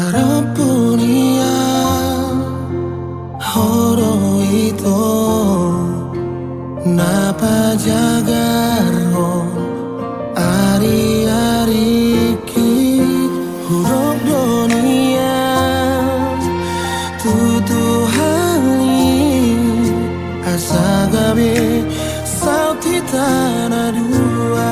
Harapunia horo ito napajagar ari-ari ki huruf dunia tutuhani asa gabe sauti tanah dua.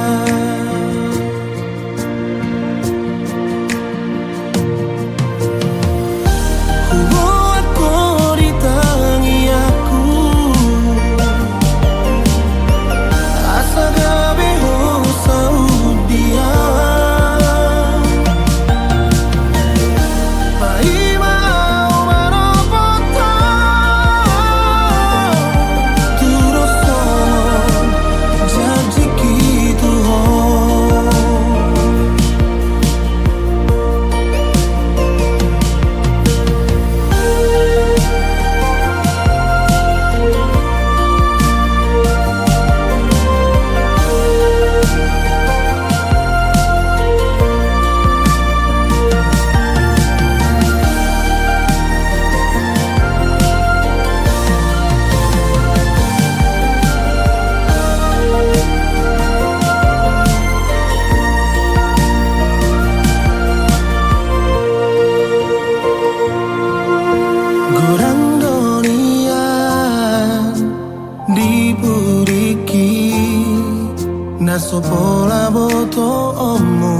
Nasopola boto omu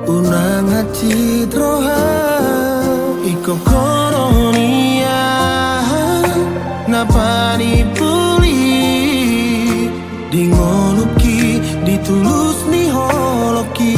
unang hati droha iko koronia napani puli dingoluki ditulus ni holoki.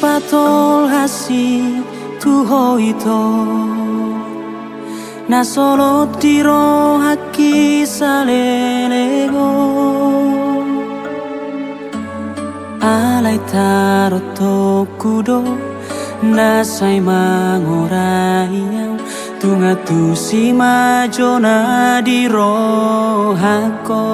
Patol hasi tuho ito na solo tiro haki salelego alay taroto kudo nasay mangorayaw tunga tu si majona di rohako.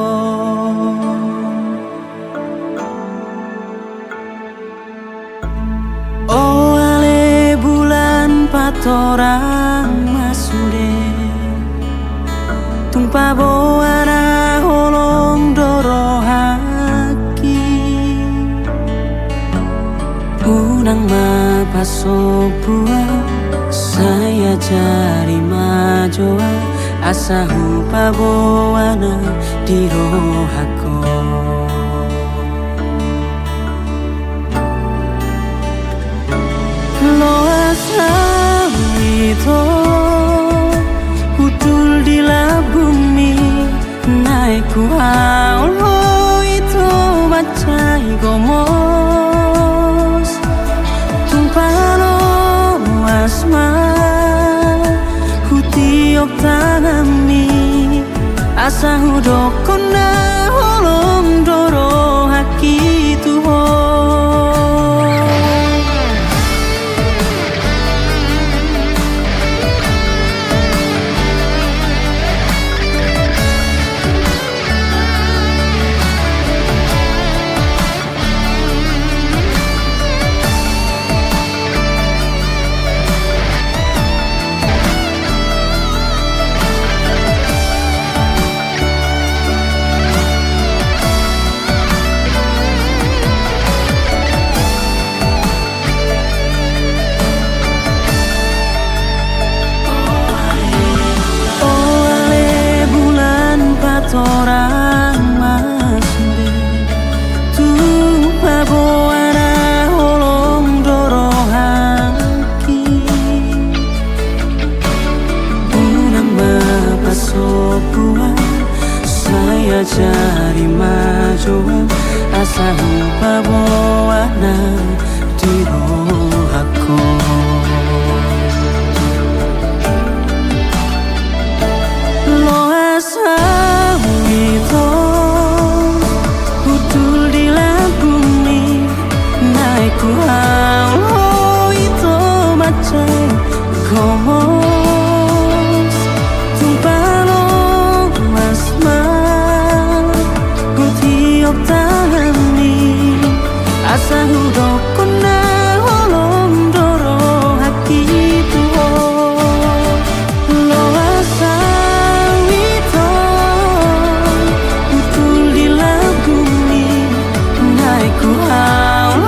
Oh ale bulan patorang masude tumpa boana holong doro haki unang mapasopua saya jari majoa asahu paboana di rohako. Itu utul di bumi naik ku haul itu bacai gomos tumpah tiup tangami asa hudokona holom doro haki tuho. Orang masde tupa boana holong doro haki unang mapasopuan saya jari majuan asa lupa boana di rohako. Lo asa ku hao itu macam kos tumpalo masma ku tiup tangani asa hudokona holom doro haki tuho. Lo asa itu utul di labumi naik ku hao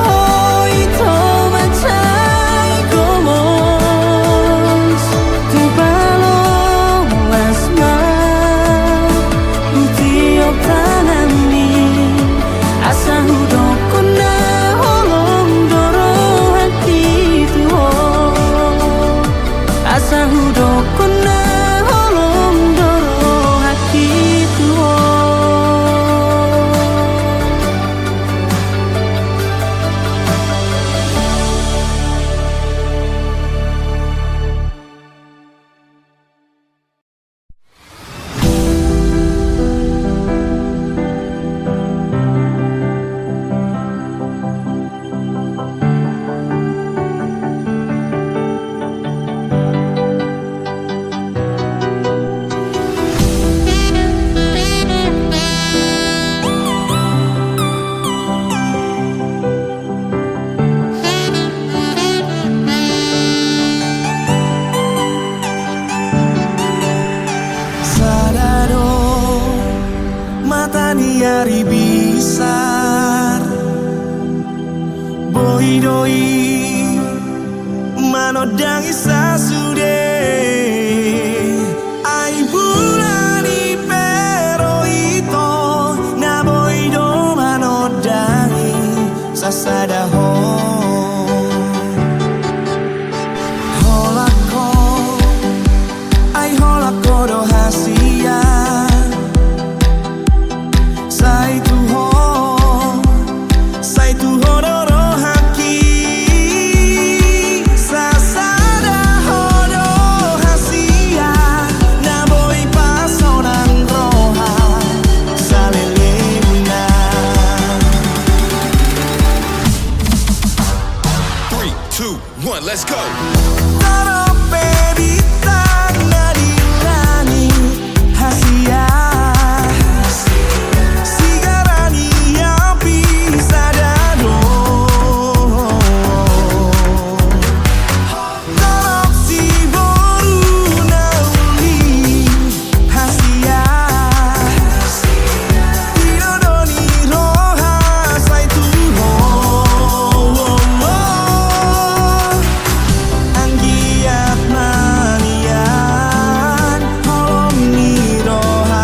asa hudokona holom doro haki tuho. Mataniari bisar boidoi manodangi sasude ai bulani pero ito na boido manodangi sasada ho holako ai holako do hasia Sai tu hodoro haki sasada hodo hasia na boy pasonan roha salelena. 3, 2, 1, let's go. Anggiat manian holom ni roha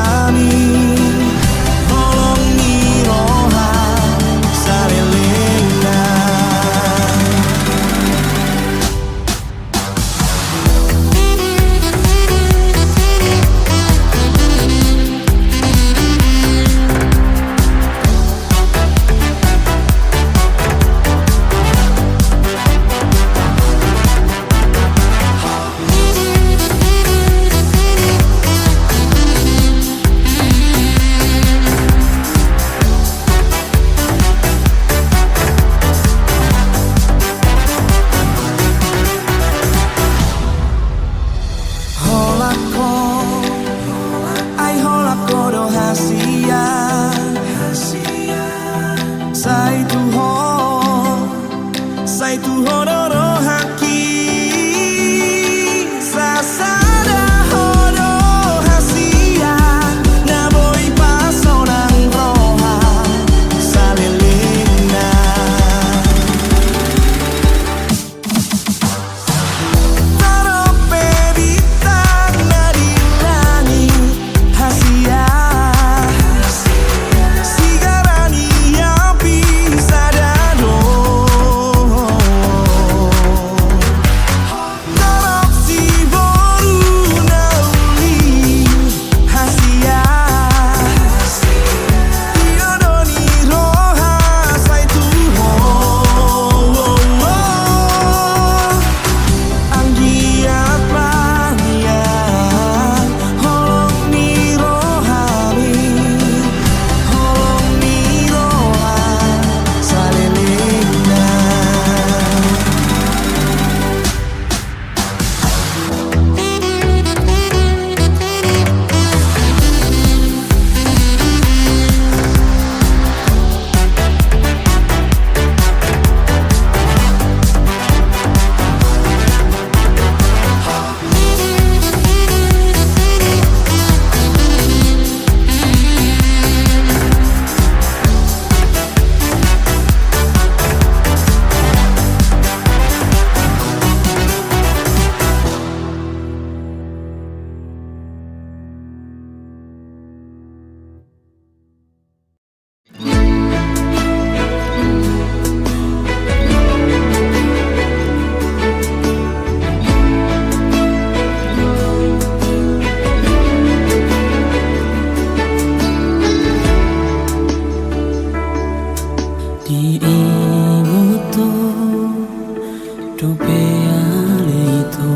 ale itu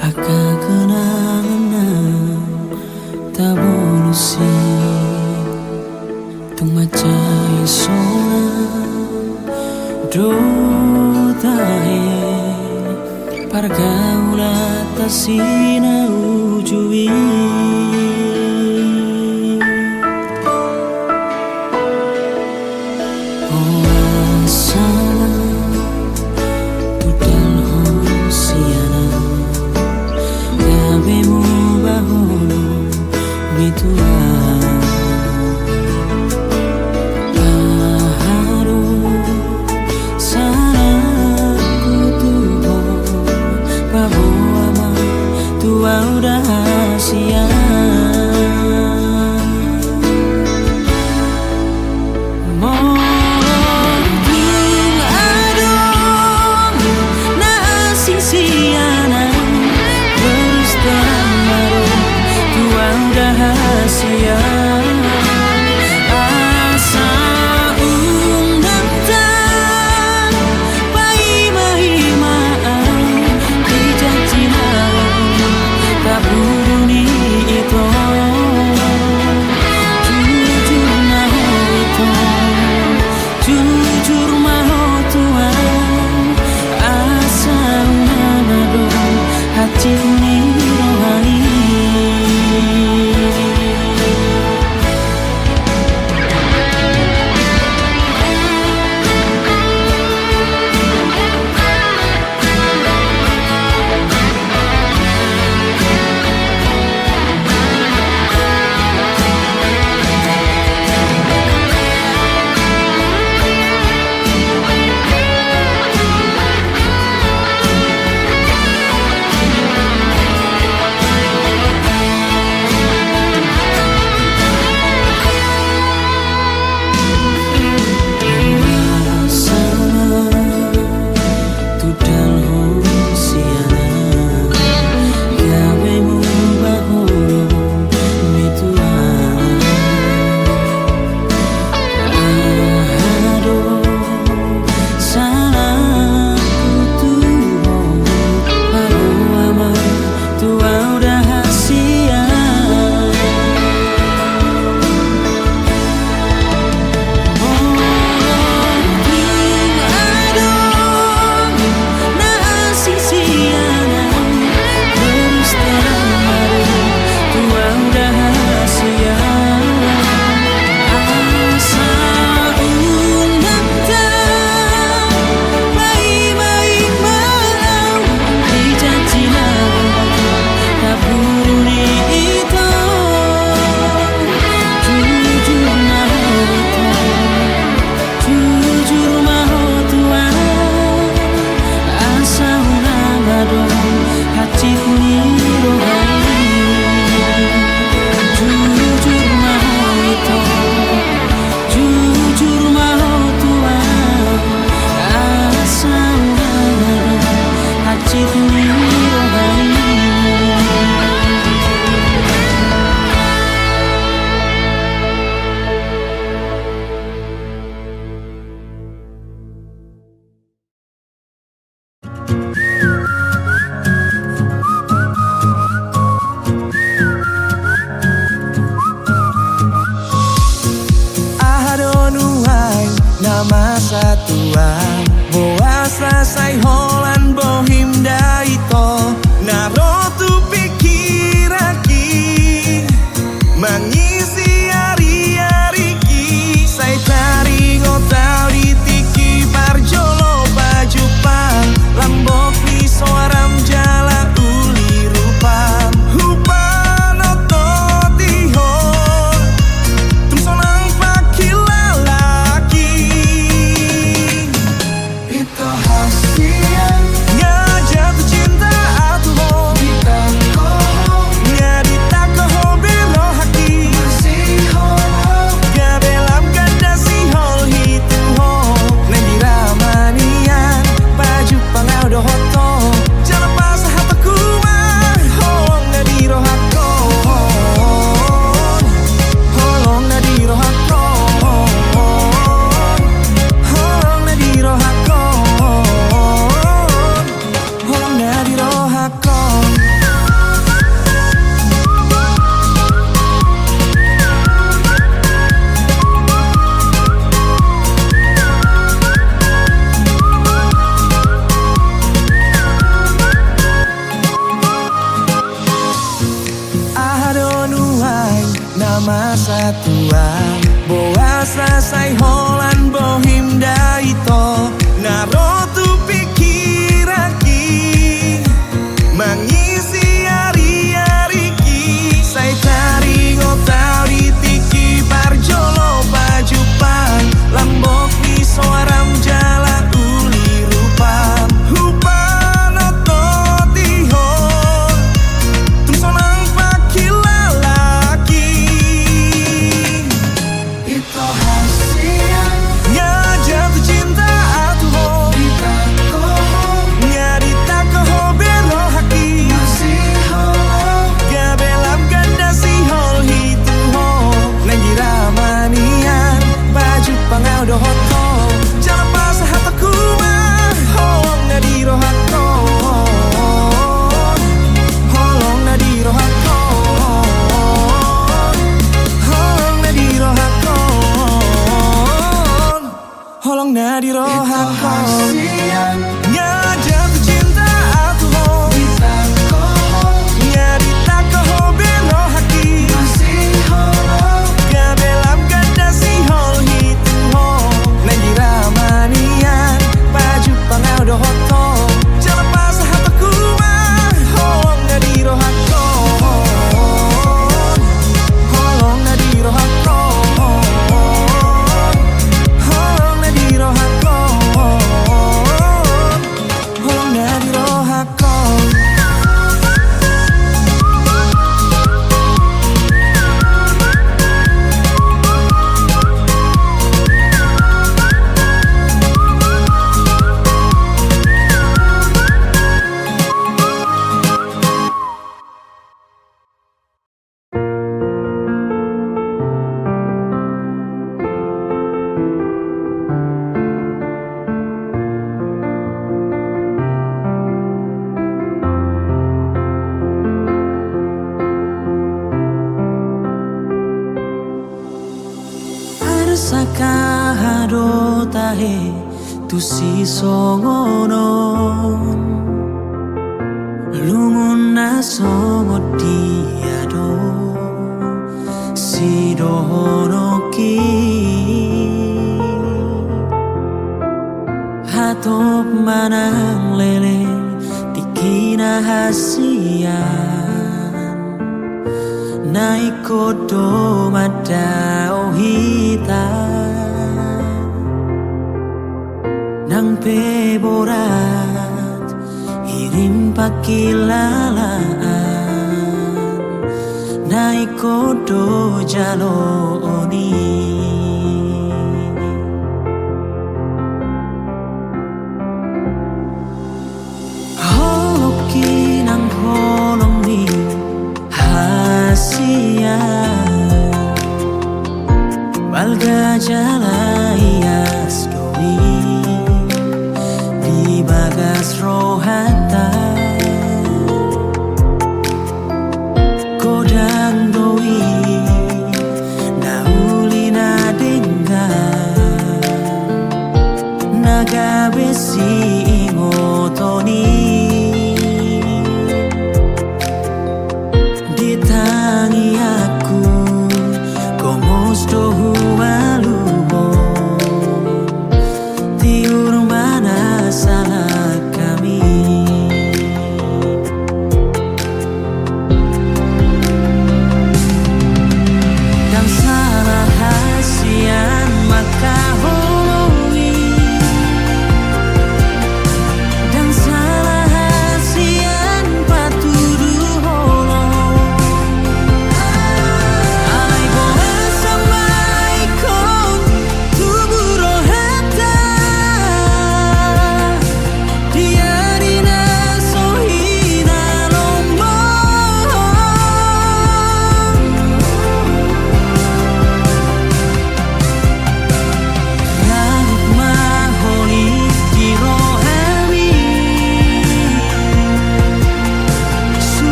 aka kenangan tabulusi tung macai sona do tahe pargaula tasina ujui nama satuan boas rasai holan bohim daito narotu pikiraki mengisi hari-hari ki saya cari ngotau di tiki parjolo bajupang lambok ni soaram jala uli rupam hupan ototiho tum sonang pakilalaki itu hasil masa tua. Boa selesai holan bohim daito. Naro tu pikiraki mengisi hari-hari ki. Saya cari ngotau di tiki parjolo pajupang. Lambok ni soaram jala uli rupam. Hupan ototiho tum sonang pakilalaki. Ito hasian Nya jatuh cinta atuho Kita koho nya ditakoho bero haki. Masih holo Gabelam ganda si hol hitu ho. Nangira manian baju pangau dohoto. Jangan pas hataku mah holong na di rohako. Holong na di rohako. Holong na di rohako. Holong na di rohako. hasian Nya jatuh cinta atuho Kita koho nya ditakoho bero haki. Masih holo Gabelam ganda si hol hitu ho. Nangira manian baju pangau dohoto. Jangan pas hataku mah holong na di rohako. Holong na di rohako. Holong na di rohako. Holong na di rohako. Arsaka hado tahe tu si songono lungun na songo diado si dohono ki hatop manang lele tikina hasian Naikoto madao hita Nang peborat Hirim pakilalaan Naikoto jalo oni Holoki nang holong ni hasian Balga jalayas doi Di bagas rohata Kodang doi Nau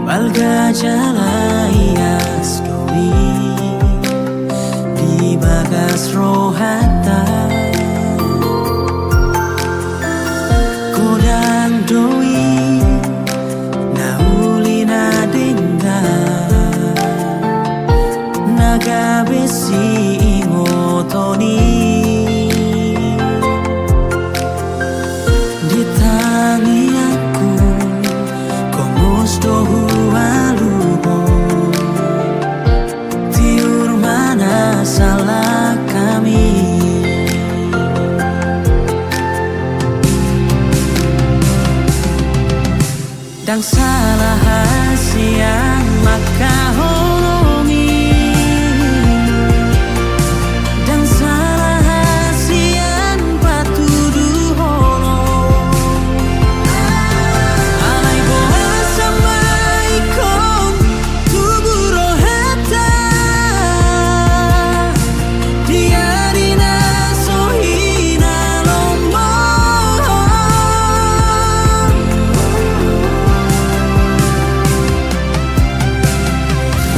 Balgajala skowi di bagas rohata kodang doi naulina denga naga besi ingotoni di tangi aku komos dohu alubo tiur mana salah kami dan salah hasian maka holongi dan salah hasian patudu holong alai boa sama ikon tubuh rohata diarina sohina lomo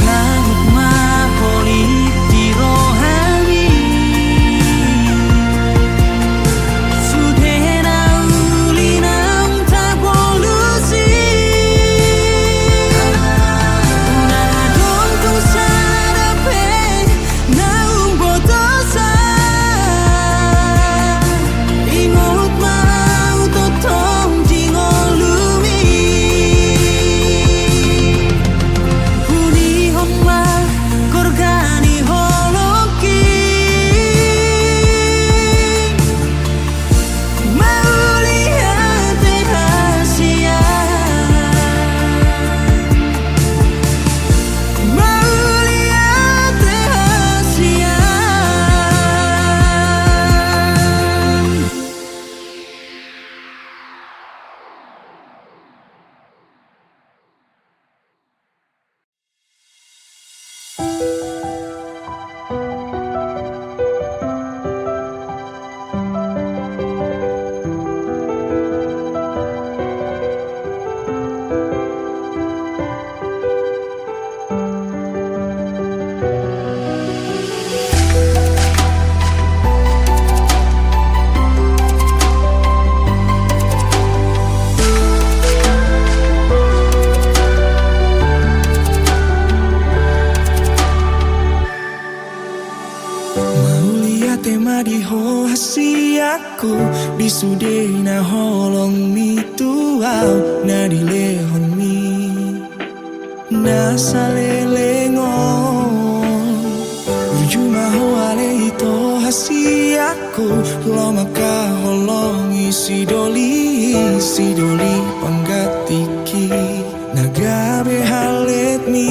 langit maholi di rohani sudena ulinang tak polusi unadong tung sarape naung botosa ingot mau totong jingolumi Puni homa korgani holoki maulihat rahasia maulihat rahasia Maulia tema di ho hasiaku di sudena holong mi tuau na di lehon mi na salelengo ujuma ho ale ito hasiaku lo maka holongi sidoli panggatiki nagabe halet mi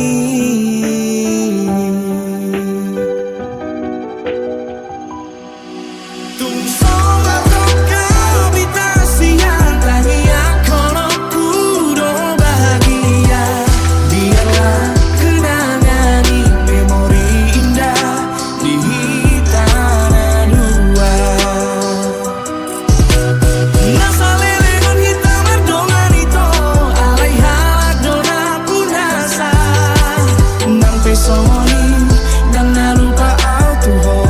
Tung sola toka habitasi yang tangi akono kudo bahagia biarlah kenangan ini memori indah di hitana dua nasa lelehan hitam ardongan ito alai halak dona punasa nang pesoni dan nalupa autuho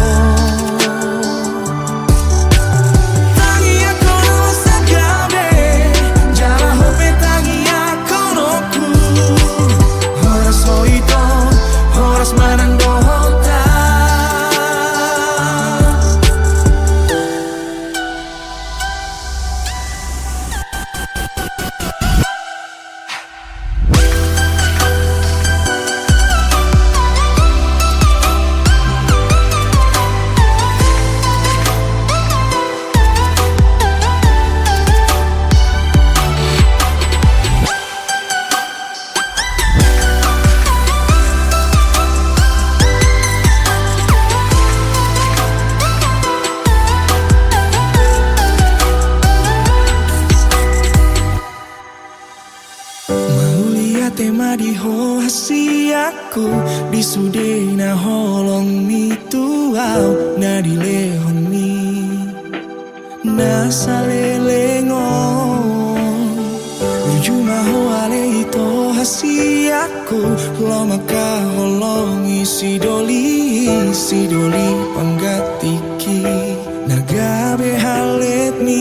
tema di ho hasiaku di sudena holong mi tuau na di lehon mi na salelengo Cuma hoale ito hasiaku lo maka holongi si doli panggatiki nagabe halet mi.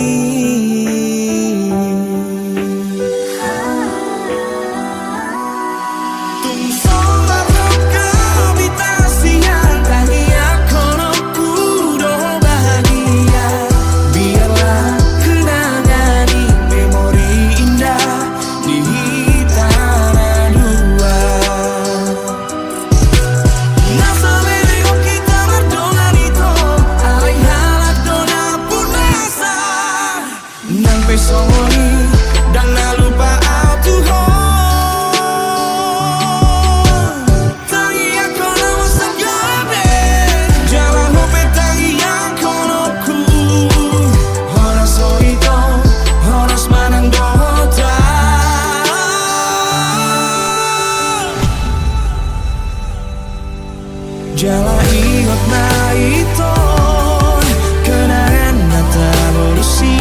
Jala iot na iton kenangan nata bolusi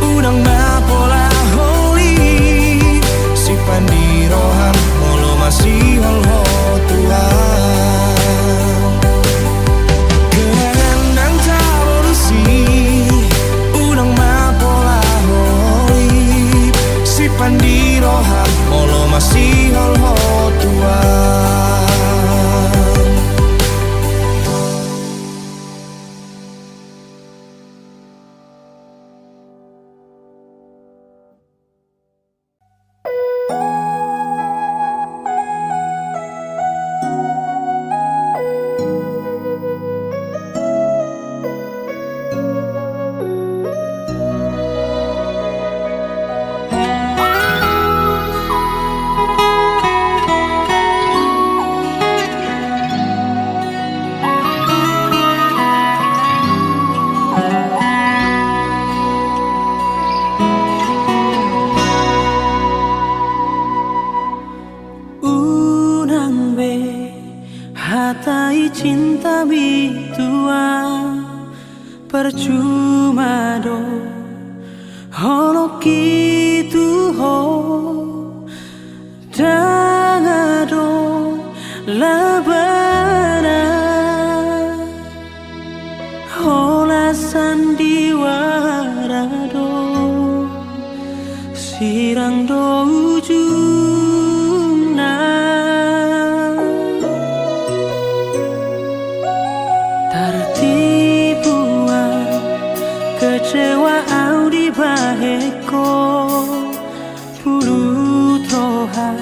udang mapola holi si pandirohan molo masih holho tuan kenangan nata bolusi udang mapola holi si pandirohan molo masih holho tuan. Hatai cinta bitua percuma do holo kitu ho dangado labana hola sandiwarado sirang do ujuna kecewa audi baheko pulu toha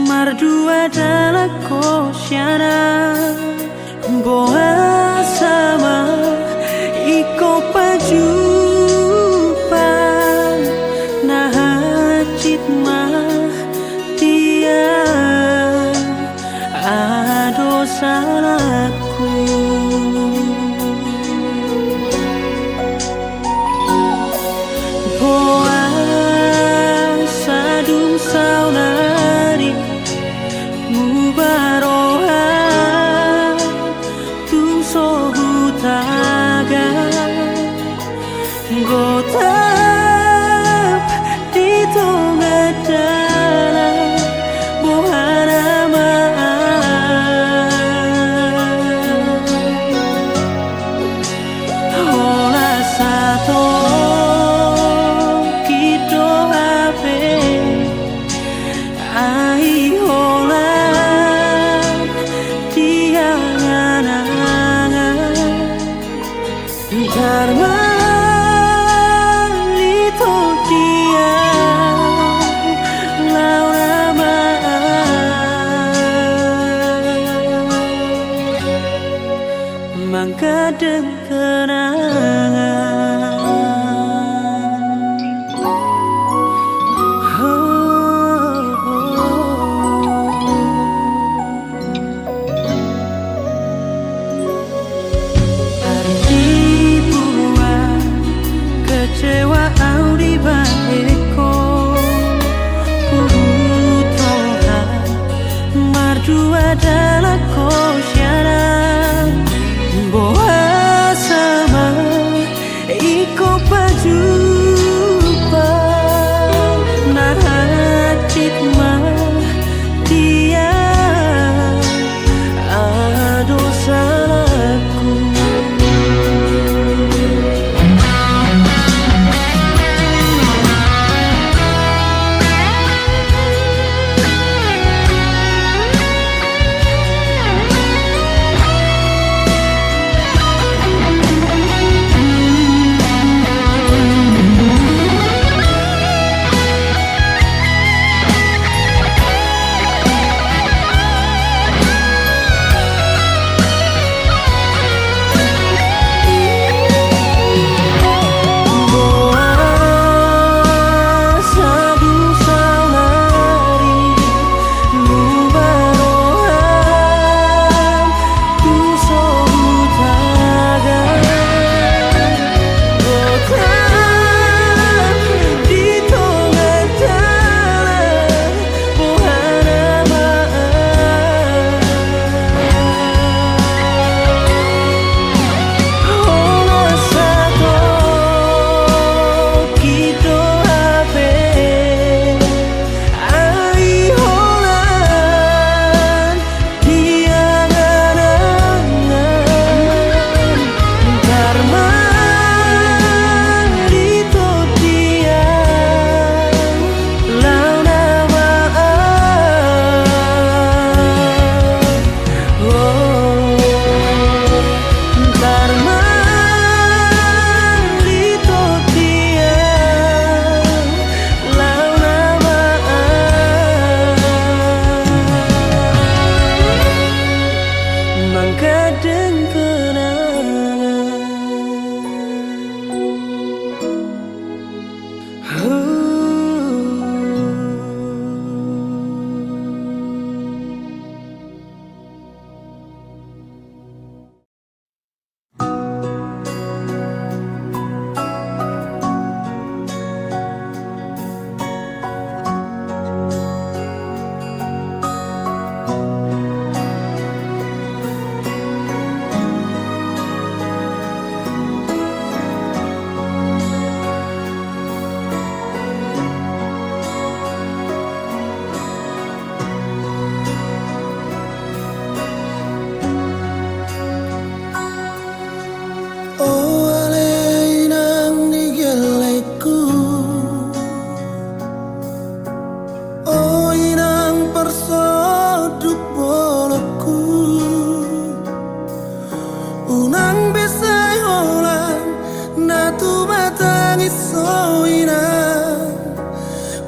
mardua adalah kosyana boa sama iko pajupan nah citma dia ado salahku. Saunari mubaroha tum sohutaga gotap di tongadala bohara maan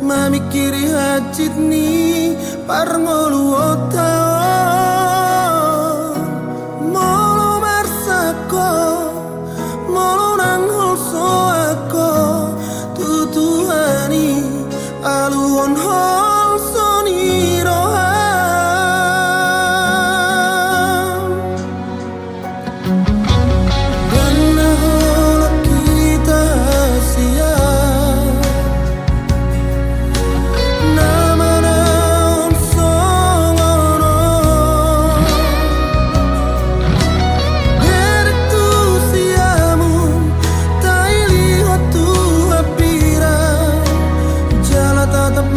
mamikiri hajit ni parngolu otaon molo marsako molo nang holso ako tutuhani aluon holso ni roham dan nahola kita siap nama naon songono derek tu siamun taili hotu apira jala tatap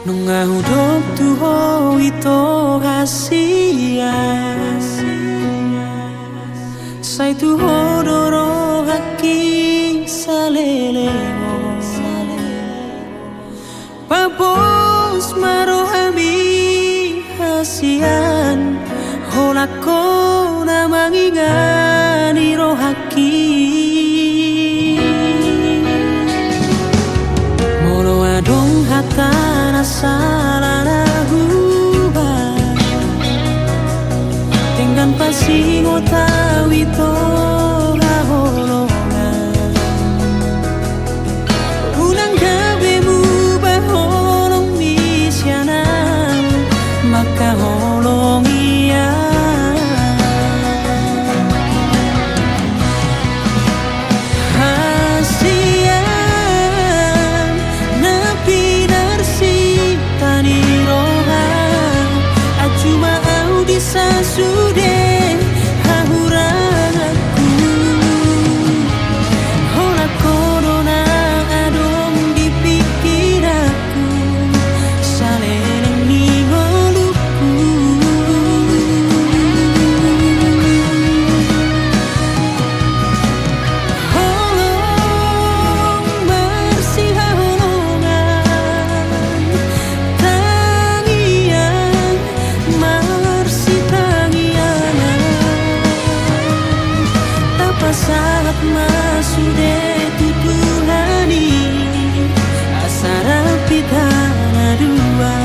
Nunga hudop tuho ito hasia Sai tuho doro haki salelemo Papos marohami hasian Holako na mangingani rohaki Moro adong hata salah hubah dengan pasingo tawi to holongan unang gabi mu baholong misyana maka holong iya Sudah hahuranganku Hola corona adong di pikiranku Saleng ningoluku Holong bersih holongan Tangian sangat masude tutuhani asara pitana dua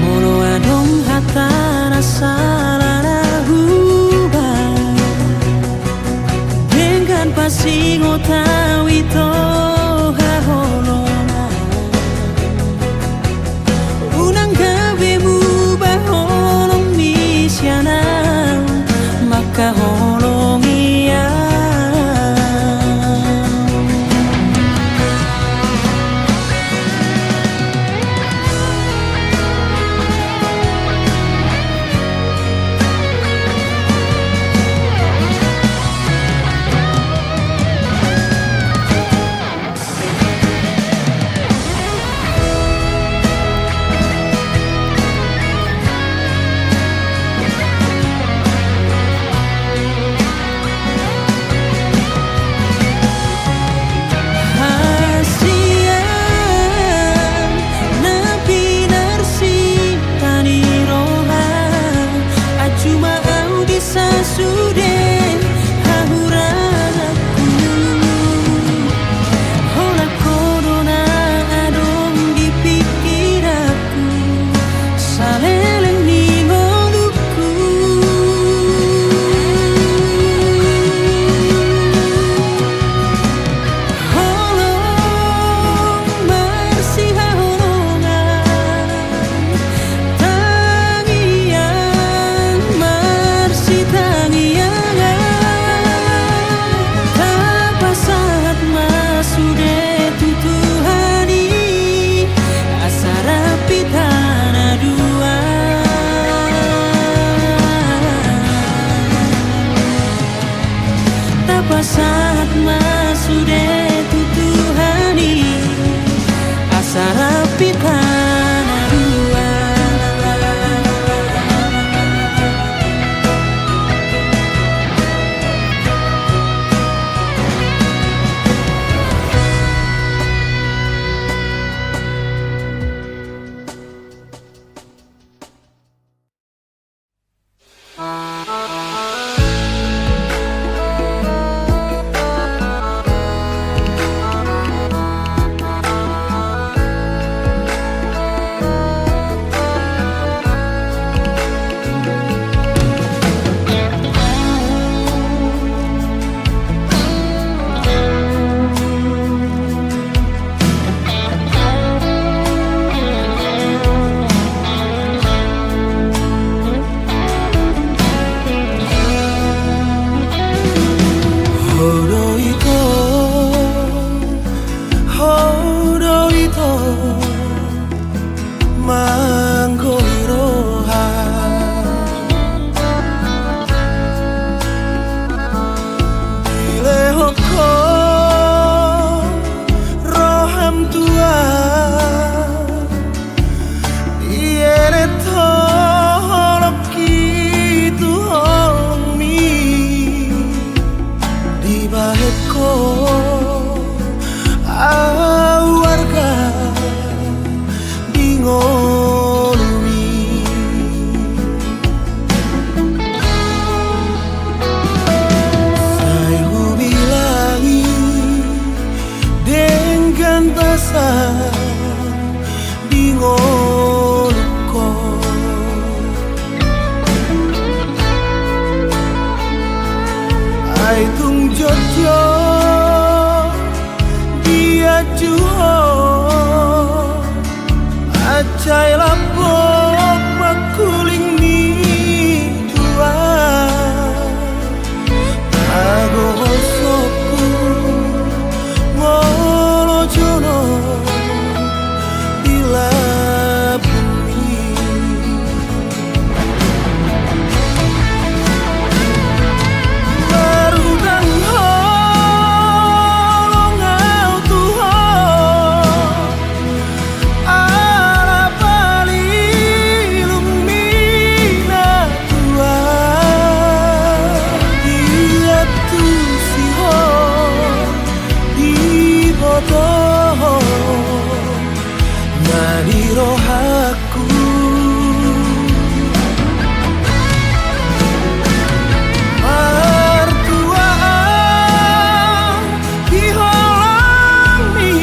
mono adong hata salah hubah dengan pasingo tawi to haholongan unang gawemu maka holong iya warga dingolumi. Saya bilangi dengan bahasa dingolko. Ai tung jojo dia juho acai lapok makuling ni tua ago soku ngolo jono bila bumi marudang holong au tuho ala bali lumina tua dia tu siho di bodoh nadi rohaku. Mertuaan diholami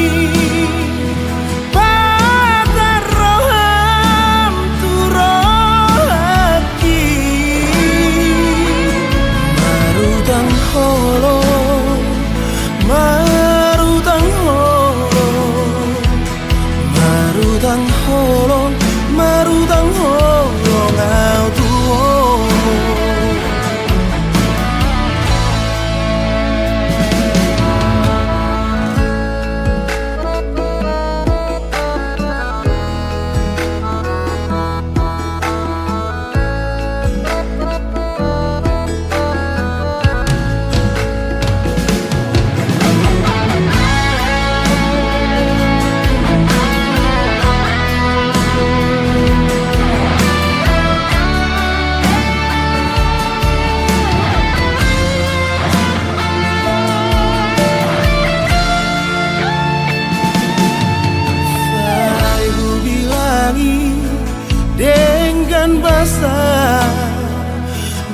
bagar roham turaki marutang holo marutang holo marutang holo marutang holo ngau tuo. Saya bilangi dengan bahasa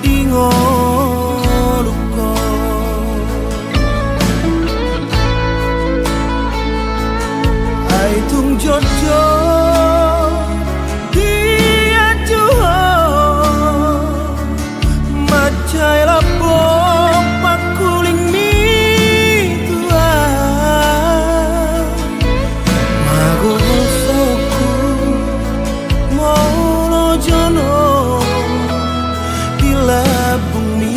dingoluko. Ai tung jojo dia juho macai lapok pakuling ni tua mago soku ngolo jono bila bumi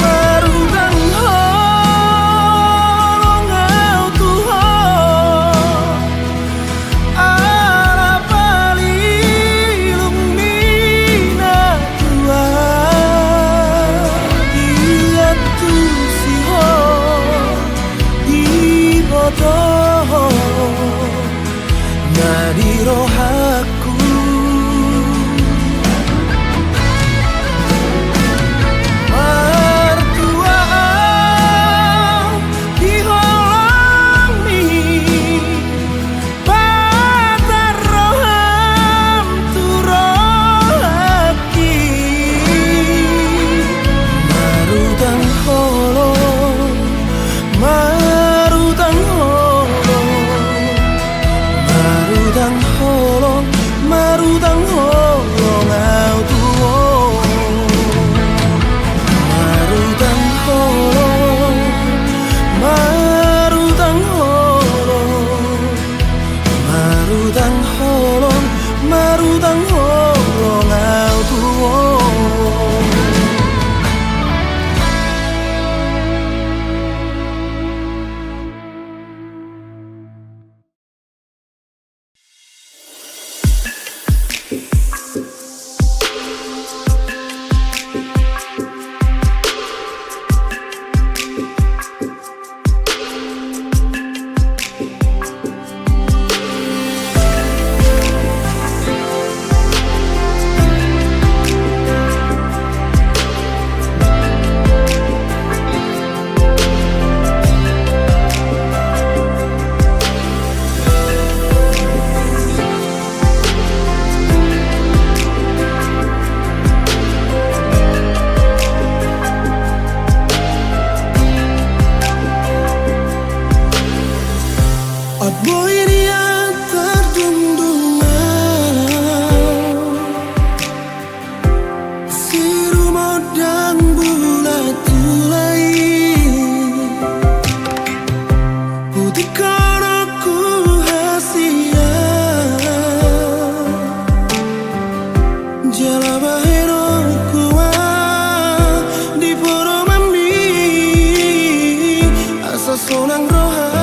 marudang ho dan bulat tulai putih koroku hasia jala bahero kuwa di poro mami asa sonang roha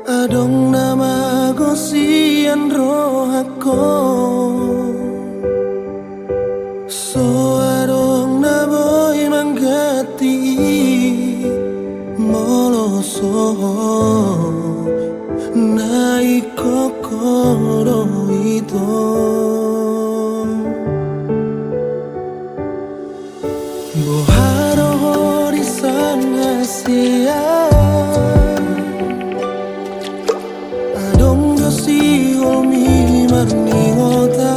Adong nama gosian rohako So adong na boy manggati Moloso ない心糸Boharo di sana siang Adong dosi holmi marningota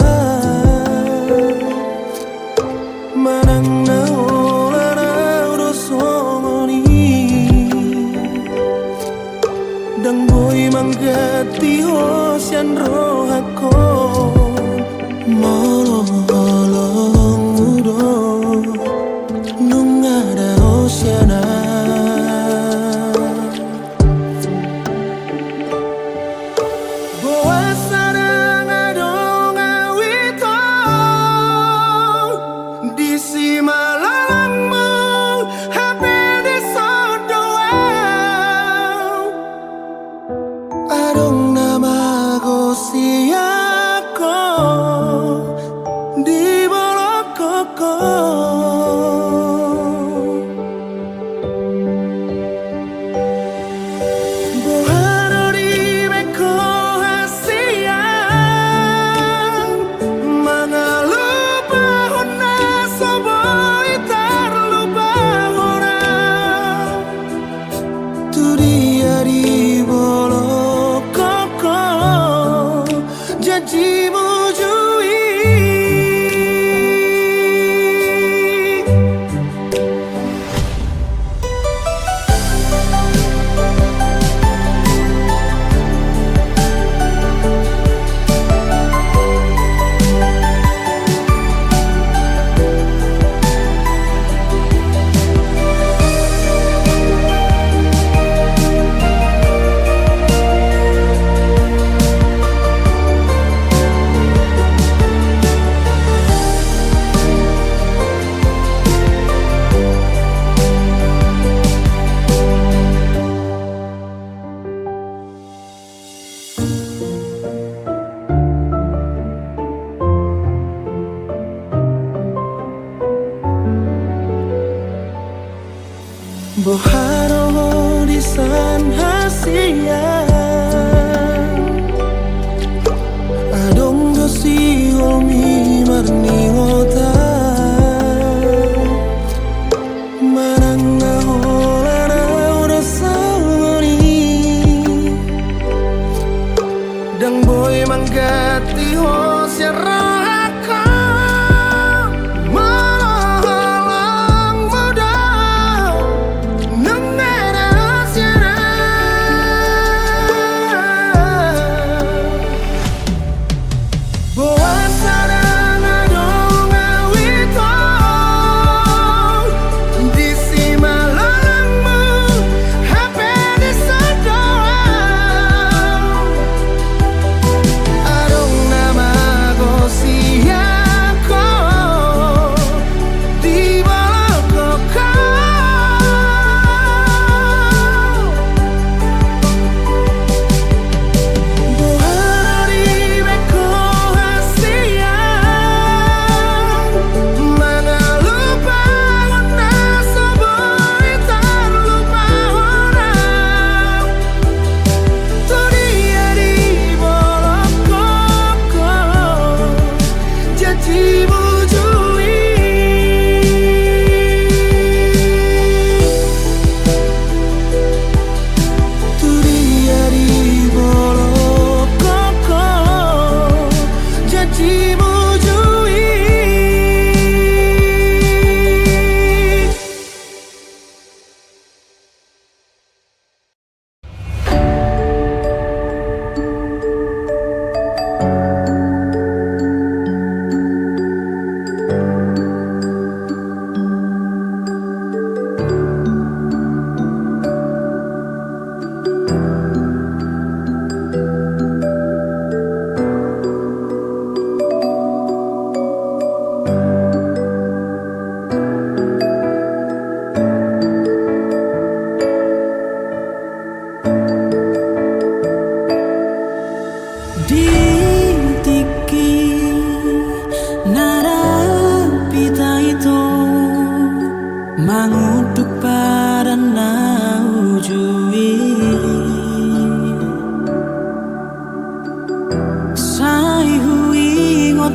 Manang na olara urosongoni Dang boy manggati hosyan rohako Molong udo Nung ada osyana Bawa sarang adong awito Di si malang mo Happy di sodoaw Adong nama ko siya ko Di bolo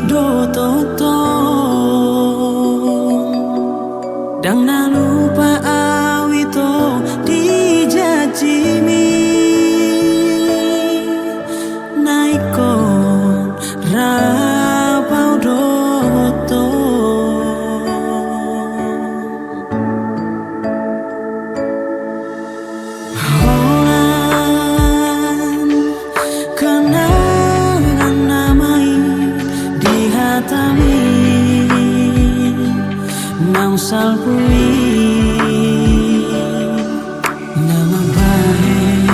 do toto dang na lupa awito di jajimi naikon rapau doto holan kenangan namai di hatami nang salpui nama bahen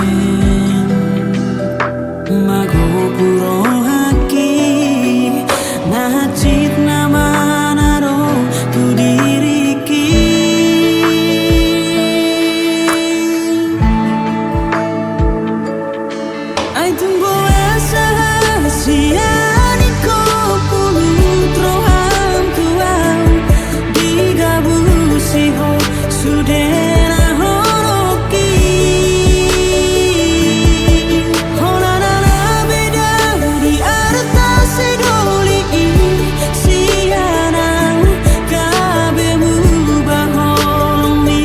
mago puro haki nahacit nama naro tu diriki ai tumbo asa siani ko pulutro ham tuau digabusi ho sudena horoki honana beda di arta sedoli siana kabemu baholomi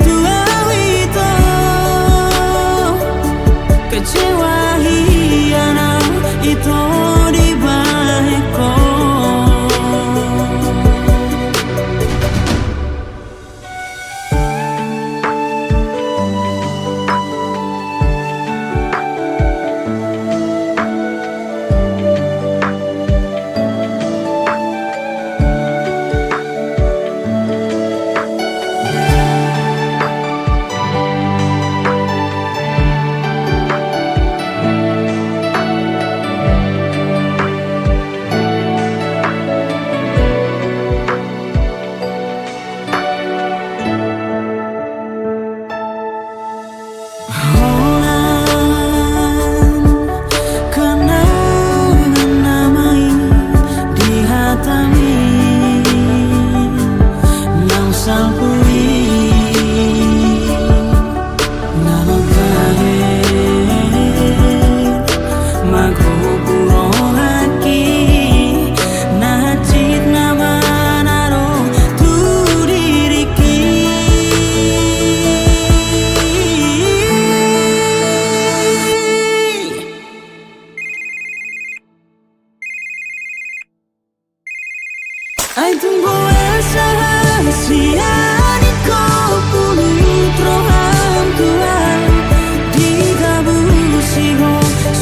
tuawito kecewa hiana itu di baheko holan kenangan namai di hatami nang salpui nama bahen mago puro haki nahacit nama naro tu diriki ai tumbo asa siani ko pulutro ham tuau digabusi ho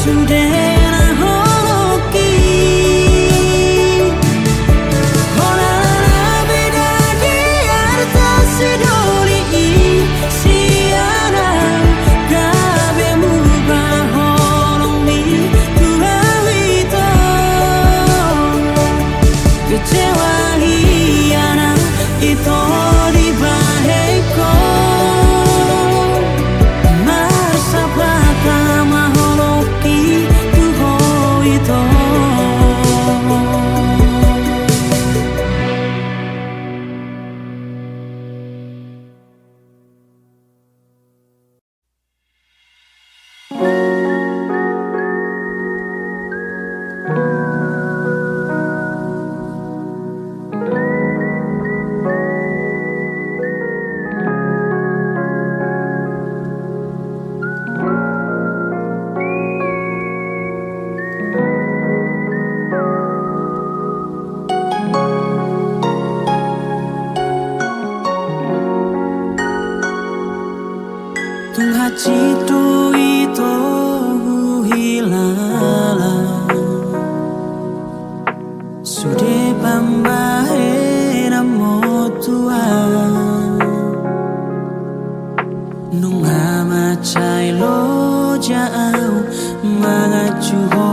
sudena holoki honana beda di arta sedoli siana kabemu baholomi tuawito kecewa hiana itu di baheko masa baka maholoki tuho itu tung hacito itu hilala sude pambahe namotua nunga macai lo jauh mangacuho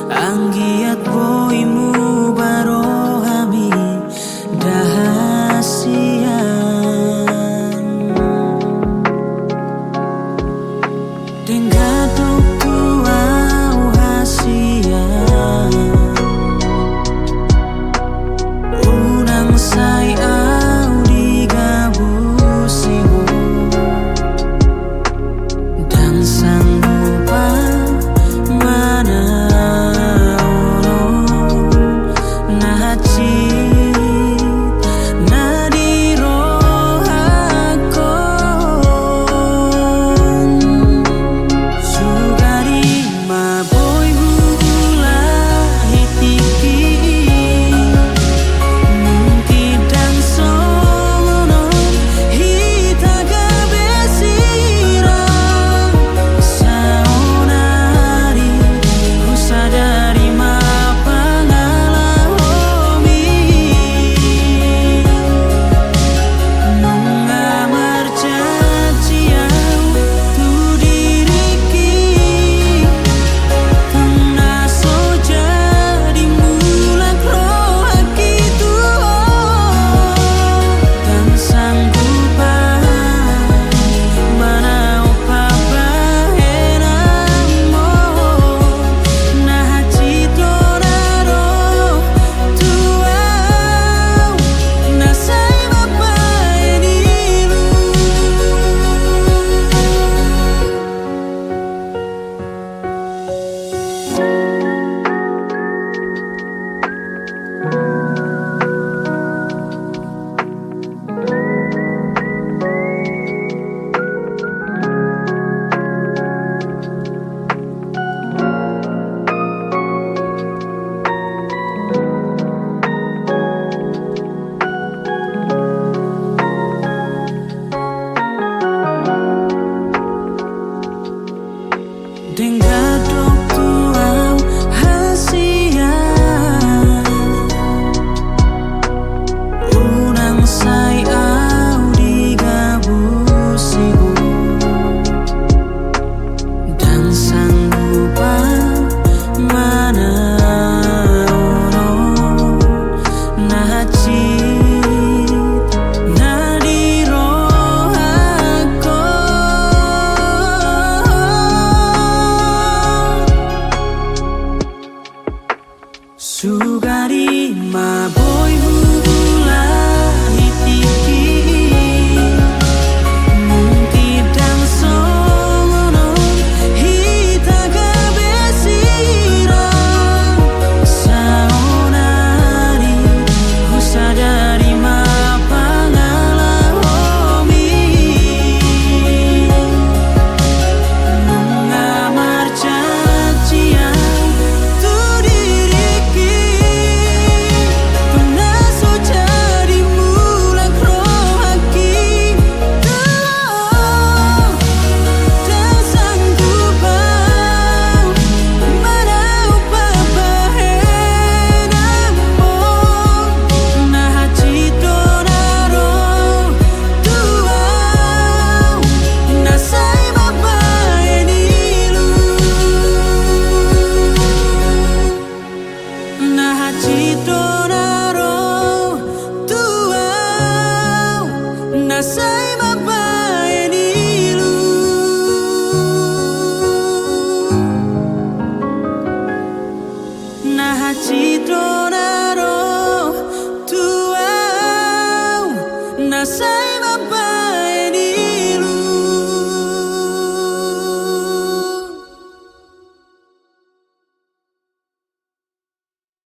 anggiat boimu barohami dahasian dengadok tuau hasian unang sai au digabusimu dan sang lupa mana ono tinggal